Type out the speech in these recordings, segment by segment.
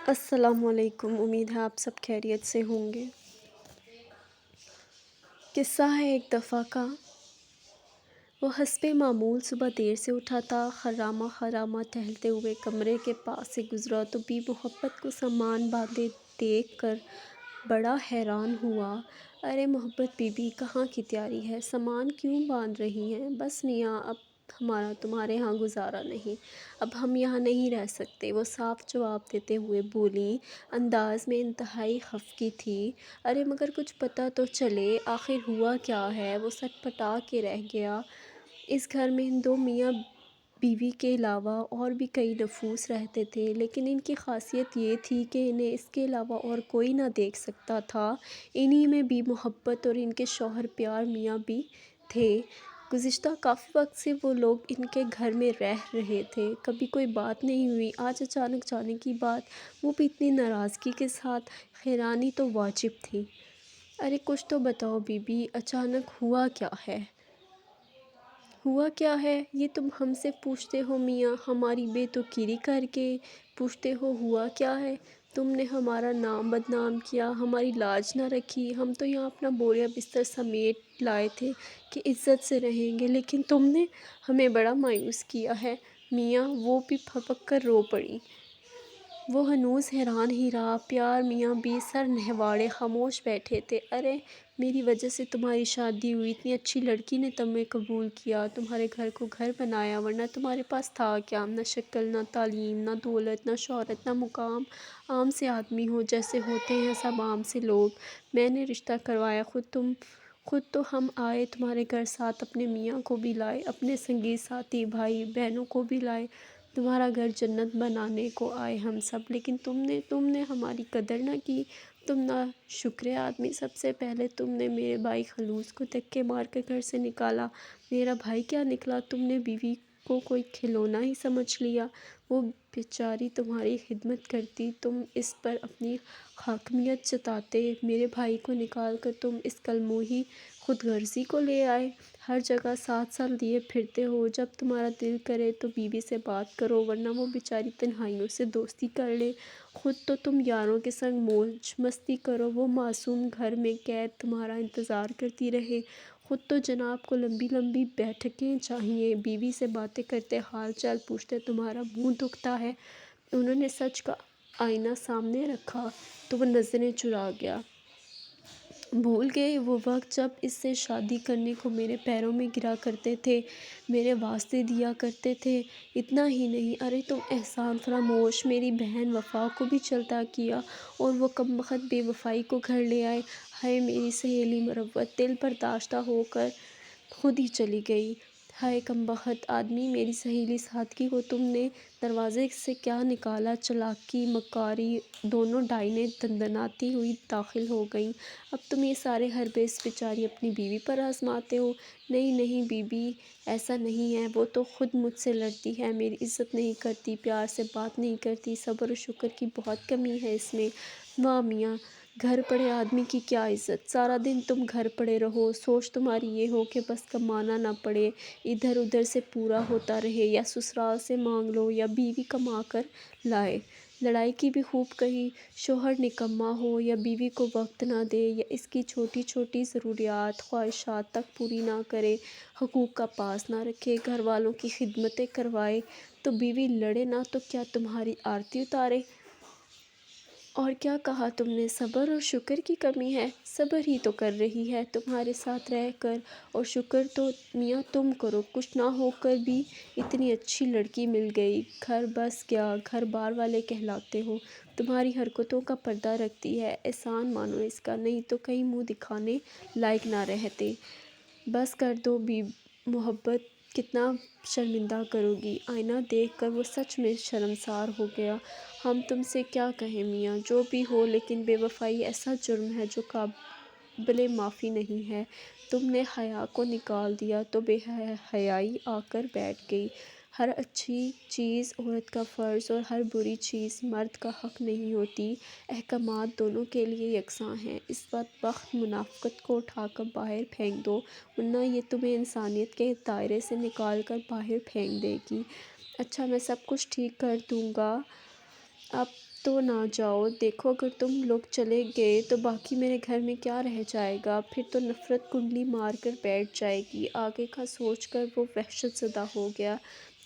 السلام علیکم، امید ہے آپ سب خیریت سے ہوں گے۔ قصہ ہے ایک دفعہ کا۔ وہ حسب معمول صبح دیر سے اٹھا تھا۔ خرامہ خرامہ ٹہلتے ہوئے کمرے کے پاس سے گزرا تو بی محبت کو سامان باندھے دیکھ کر بڑا حیران ہوا۔ ارے محبت بی بی، کہاں کی تیاری ہے؟ سامان کیوں باندھ رہی ہیں؟ بس میاں، اب ہمارا تمہارے ہاں گزارا نہیں، اب ہم یہاں نہیں رہ سکتے، وہ صاف جواب دیتے ہوئے بولیں، انداز میں انتہائی خفگی تھی۔ ارے مگر کچھ پتہ تو چلے، آخر ہوا کیا ہے؟ وہ سٹ پٹا کے رہ گیا۔ اس گھر میں ان دو میاں بیوی کے علاوہ اور بھی کئی نفوس رہتے تھے، لیکن ان کی خاصیت یہ تھی کہ انہیں اس کے علاوہ اور کوئی نہ دیکھ سکتا تھا۔ انہی میں بی محبت اور ان کے شوہر پیار میاں بھی تھے۔ گزشتہ کافی وقت سے وہ لوگ ان کے گھر میں رہ رہے تھے، کبھی کوئی بات نہیں ہوئی، آج اچانک جانے کی بات، وہ بھی اتنی ناراضگی کے ساتھ۔ حیرانی تو واجب تھی۔ ارے کچھ تو بتاؤ بی بی، اچانک ہوا کیا ہے؟ ہوا کیا ہے یہ تم ہم سے پوچھتے ہو میاں، ہماری بے توقیری کر کے پوچھتے ہو ہوا کیا ہے؟ تم نے ہمارا نام بدنام کیا، ہماری لاج نہ رکھی۔ ہم تو یہاں اپنا بوریا بستر سمیٹ لائے تھے کہ عزت سے رہیں گے، لیکن تم نے ہمیں بڑا مایوس کیا ہے۔ میاں وہ بھی پھپک کر رو پڑیں۔ وہ ہنوز حیران ہی رہا۔ پیار میاں بھی سر نہواڑے خاموش بیٹھے تھے۔ ارے میری وجہ سے تمہاری شادی ہوئی، اتنی اچھی لڑکی نے تمہیں قبول کیا، تمہارے گھر کو گھر بنایا، ورنہ تمہارے پاس تھا کیا؟ نہ شکل، نہ تعلیم، نہ دولت، نہ شہرت، نہ مقام۔ عام سے آدمی ہو جیسے ہوتے ہیں سب عام سے لوگ۔ میں نے رشتہ کروایا، خود تو ہم آئے تمہارے گھر، ساتھ اپنے میاں کو بھی لائے، اپنے سنگی ساتھی بھائی بہنوں کو بھی لائے، تمہارا گھر جنت بنانے کو آئے ہم سب، لیکن تم نے ہماری قدر نہ کی، تم نا شکرے آدمی۔ سب سے پہلے تم نے میرے بھائی خلوص کو دھکے مار کر گھر سے نکالا۔ میرا بھائی کیا نکلا؟ تم نے بیوی کو کوئی کھلونا ہی سمجھ لیا، وہ بیچاری تمہاری خدمت کرتی، تم اس پر اپنی حاکمیت جتاتے، میرے بھائی کو نکال کر تم اس کلموحی خود غرضی کو لے آئے، ہر جگہ ساتھ ساتھ لیے پھرتے ہو، جب تمہارا دل کرے تو بیوی سے بات کرو، ورنہ وہ بیچاری تنہائیوں سے دوستی کر لے، خود تو تم یاروں کے سنگ موج مستی کرو، وہ معصوم گھر میں قید تمہارا انتظار کرتی رہے، خود تو جناب کو لمبی لمبی بیٹھکیں چاہیے، بیوی سے باتیں کرتے، حال چال پوچھتے تمہارا منہ دکھتا ہے۔ انہوں نے سچ کا آئینہ سامنے رکھا تو وہ نظریں چرا گیا۔ بھول گئے وہ وقت جب اس سے شادی کرنے کو میرے پیروں میں گرا کرتے تھے، میرے واسطے دیا کرتے تھے؟ اتنا ہی نہیں، ارے تم احسان فراموش، میری بہن وفا کو بھی چلتا کیا، اور وہ کمبخت بے وفائی کو گھر لے آئے۔ ہائے میری سہیلی مروت، دل برداشتہ ہو کر خود ہی چلی گئی۔ ہائے کمبخت آدمی، میری سہیلی سادگی کو تم نے دروازے سے کیا نکالا؟ چالاکی مکاری دونوں ڈائنیں دندناتی ہوئی داخل ہو گئیں۔ اب تم یہ سارے حربے اس بیچاری اپنی بیوی پر آزماتے ہو؟ نہیں نہیں بی بی، ایسا نہیں ہے، وہ تو خود مجھ سے لڑتی ہے، میری عزت نہیں کرتی، پیار سے بات نہیں کرتی، صبر و شکر کی بہت کمی ہے اس میں۔ واہ میاں، گھر پڑے آدمی کی کیا عزت، سارا دن تم گھر پڑے رہو، سوچ تمہاری یہ ہو کہ بس کمانا نہ پڑے، ادھر ادھر سے پورا ہوتا رہے، یا سسرال سے مانگ لو یا بیوی کما کر لائے۔ لڑائی کی بھی خوب کہی، شوہر نکما ہو یا بیوی کو وقت نہ دے یا اس کی چھوٹی چھوٹی ضروریات خواہشات تک پوری نہ کرے، حقوق کا پاس نہ رکھے، گھر والوں کی خدمتیں کروائے تو بیوی لڑے نہ تو کیا تمہاری آرتی اتارے؟ اور کیا کہا تم نے؟ صبر اور شکر کی کمی ہے؟ صبر ہی تو کر رہی ہے تمہارے ساتھ رہ کر، اور شکر تو میاں تم کرو، کچھ نہ ہو کر بھی اتنی اچھی لڑکی مل گئی، گھر بس کیا گھر بار والے کہلاتے ہو، تمہاری حرکتوں کا پردہ رکھتی ہے، احسان مانو اس کا، نہیں تو کہیں منہ دکھانے لائق نہ رہتے۔ بس کر دو بی محبت، کتنا شرمندہ کرو گی؟ آئینہ دیکھ کر وہ سچ میں شرمسار ہو گیا۔ ہم تم سے کیا کہیں میاں، جو بھی ہو، لیکن بے وفائی ایسا جرم ہے جو قابل معافی نہیں ہے، تم نے حیا کو نکال دیا تو بے حیائی آ کر بیٹھ گئی۔ ہر اچھی چیز عورت کا فرض اور ہر بری چیز مرد کا حق نہیں ہوتی، احکامات دونوں کے لیے یکساں ہیں، اس بدبخت منافقت کو اٹھا کر باہر پھینک دو، ورنہ یہ تمہیں انسانیت کے دائرے سے نکال کر باہر پھینک دے گی۔ اچھا میں سب کچھ ٹھیک کر دوں گا، اب تو نہ جاؤ، دیکھو اگر تم لوگ چلے گئے تو باقی میرے گھر میں کیا رہ جائے گا، پھر تو نفرت کنڈلی مار کر بیٹھ جائے گی۔ آگے کا سوچ کر وہ وحشت زدہ ہو گیا۔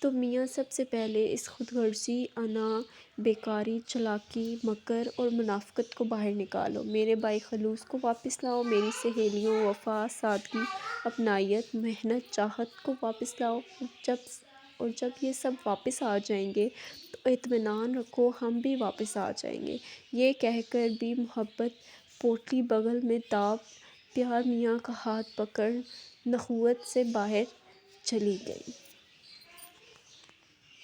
تو میاں سب سے پہلے اس خود غرضی، انا، بیکاری، چالاکی، مکر اور منافقت کو باہر نکالو۔ میرے بھائی خلوص کو واپس لاؤ، میری سہیلیوں وفا، سادگی، اپنائیت، محنت، چاہت کو واپس لاؤ۔ جب یہ سب واپس آ جائیں گے تو اطمینان رکھو ہم بھی واپس آ جائیں گے۔ یہ کہہ کر بھی محبت پوٹلی بغل میں داب پیار میاں کا ہاتھ پکڑ نخوت سے باہر چلی گئی۔